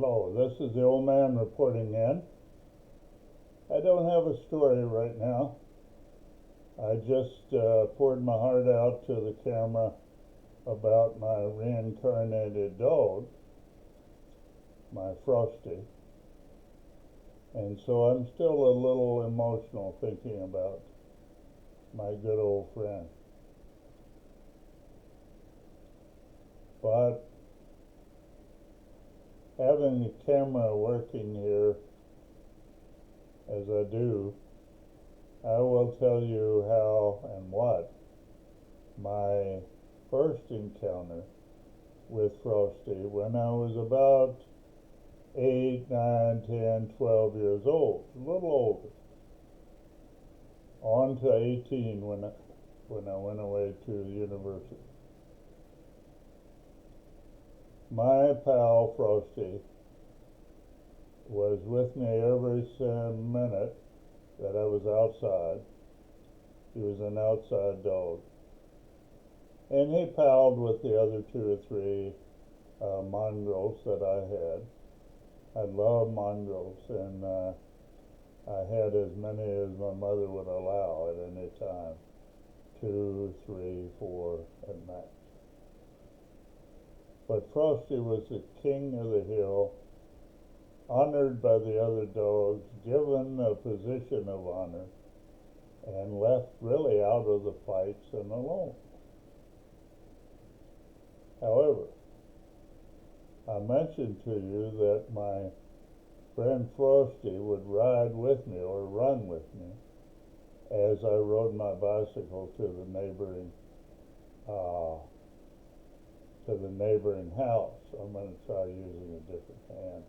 Hello, this is the old man reporting in. I don't have a story right now. I just poured my heart out to the camera about my reincarnated dog, my Frosty. And so I'm still a little emotional thinking about my good old friend. But having the camera working here as I do, I will tell you how and what my first encounter with Frosty when I was about 8, 9, 10, 12 years old, a little older, on to 18 when I went away to the university. My pal Frosty was with me every minute that I was outside. He was an outside dog. And he palled with the other 2 or 3 mongrels that I had. I love mongrels, and I had as many as my mother would allow at any time. 2, 3, 4 at max. But Frosty was the king of the hill, honored by the other dogs, given a position of honor, and left really out of the fights and alone. However, I mentioned to you that my friend Frosty would ride with me or run with me as I rode my bicycle to the neighboring house. I'm going to try using a different hand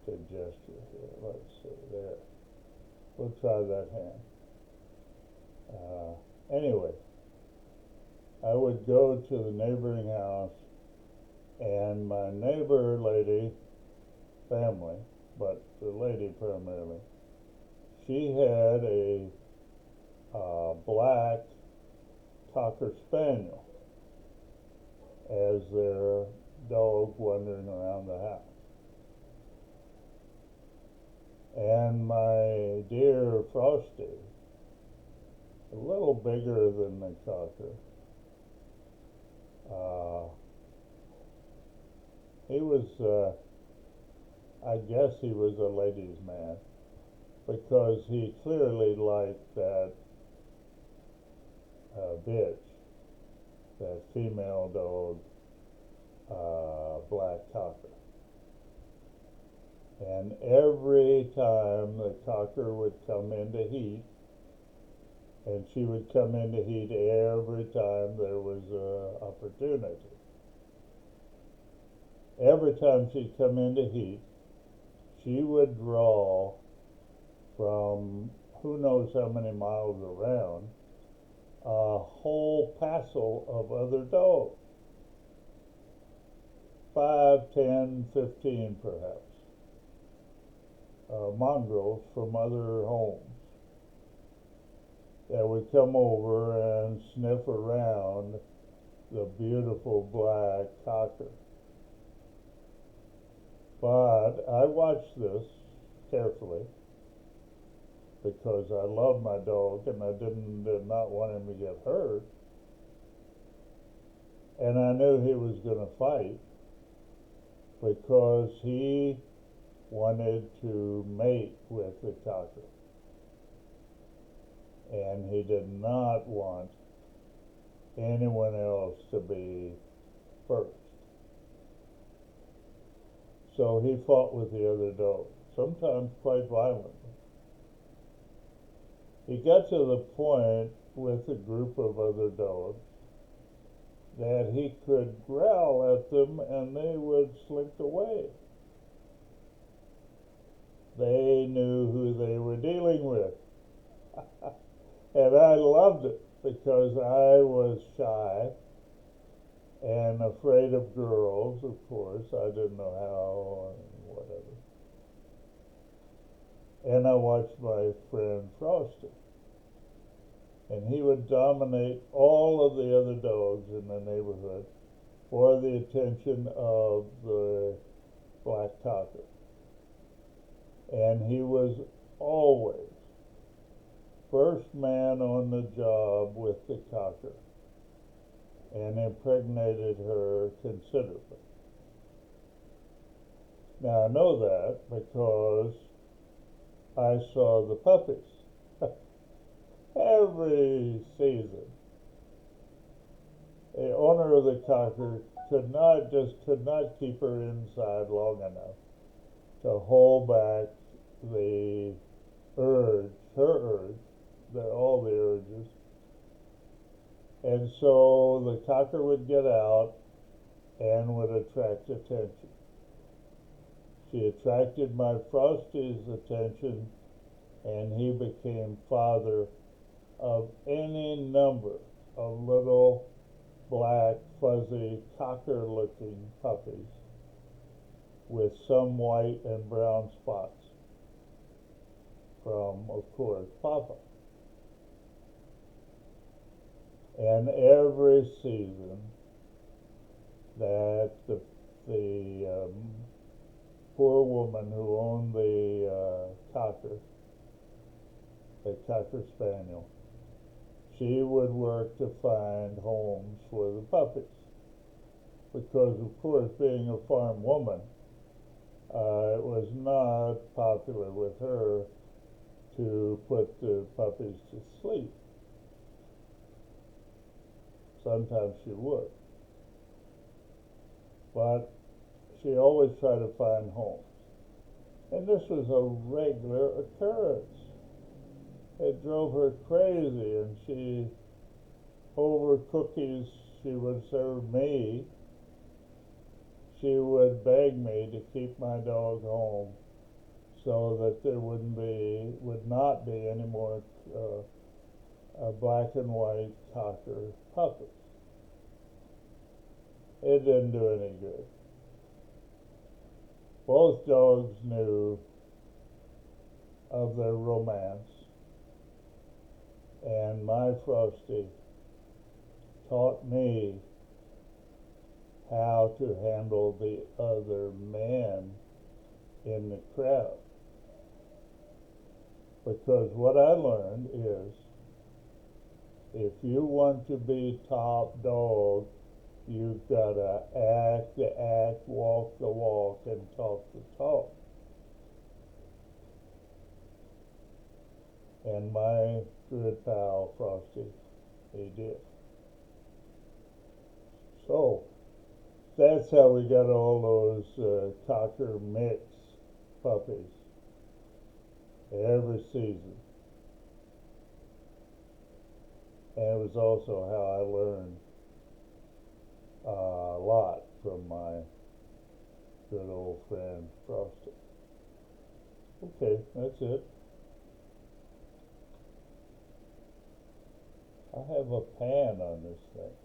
to gesture here. Let's see, there. We'll try that hand. Anyway, I would go to the neighboring house, and my neighbor lady, family, but the lady primarily, she had a black Cocker Spaniel as their dog wandering around the house. And my dear Frosty, a little bigger than the Cocker, he was, I guess he was a ladies' man, because he clearly liked that bitch, that female dog, black Cocker. And every time the Cocker would come into heat, and she would come into heat every time there was an opportunity. Every time she'd come into heat, she would draw from who knows how many miles around a whole passel of other dogs. 5, 10, 15 perhaps. Mongrels from other homes that would come over and sniff around the beautiful black Cocker. But I watched this carefully because I love my dog and I did not want him to get hurt. And I knew he was going to fight because he wanted to mate with the Cocker. And he did not want anyone else to be first. So he fought with the other dogs, sometimes quite violently. He got to the point with a group of other dogs that he could growl at them and they would slink away. They knew who they were dealing with. And I loved it because I was shy and afraid of girls, of course. I didn't know how and whatever. And I watched my friend Frosty. And he would dominate all of the other dogs in the neighborhood for the attention of the black cocker. And he was always first man on the job with the cocker and impregnated her considerably. Now I know that because I saw the puppies every season. The owner of the cocker could not keep her inside long enough to hold back the urge, all the urges. And so the cocker would get out and would attract attention. She attracted my Frosty's attention, and he became father of any number of little black, fuzzy, cocker-looking puppies with some white and brown spots from, of course, Papa. And every season that the poor woman who owned the cocker spaniel, she would work to find homes for the puppies. Because, of course, being a farm woman, it was not popular with her to put the puppies to sleep. Sometimes she would. But she always tried to find homes. And this was a regular occurrence. It drove her crazy, and over cookies she would serve me, she would beg me to keep my dog home so that there would not be any more black and white cocker puppies. It didn't do any good. Both dogs knew of their romance, and my Frosty taught me how to handle the other men in the crowd. Because what I learned is, if you want to be top dog, you've got to act the act, walk the walk, and talk the talk. And my good pal Frosty, he did. So that's how we got all those cocker mix puppies every season. And it was also how I learned a lot from my good old friend Frosty. Okay, that's it. I have a pan on this thing.